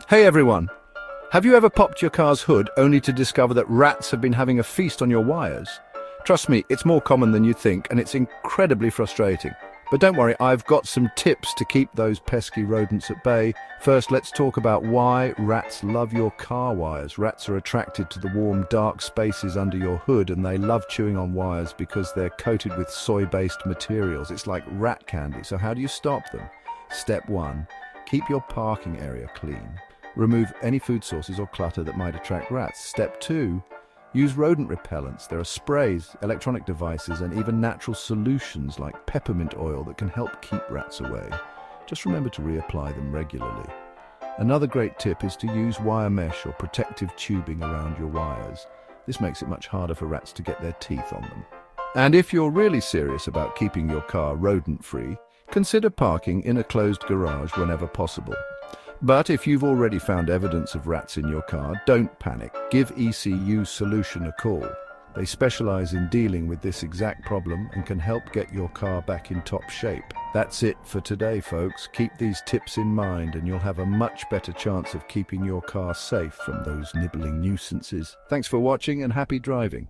Hey everyone! Have you ever popped your car's hood only to discover that rats have been having a feast on your wires? Trust me, it's more common than you think, and it's incredibly frustrating. But don't worry, I've got some tips to keep those pesky rodents at bay. First, let's talk about why rats love your car wires. Rats are attracted to the warm, dark spaces under your hood, and they love chewing on wires because they're coated with soy-based materials. It's like rat candy. So how do you stop them? Step 1. Keep your parking area clean. Remove any food sources or clutter that might attract rats. Step 2. Use rodent repellents. There are sprays, electronic devices, and even natural solutions like peppermint oil that can help keep rats away. Just remember to reapply them regularly. Another great tip is to use wire mesh or protective tubing around your wires. This makes it much harder for rats to get their teeth on them. And if you're really serious about keeping your car rodent-free, consider parking in a closed garage whenever possible. But if you've already found evidence of rats in your car, don't panic. Give ECU Solution a call. They specialize in dealing with this exact problem and can help get your car back in top shape. That's it for today, folks. Keep these tips in mind and you'll have a much better chance of keeping your car safe from those nibbling nuisances. Thanks for watching and happy driving.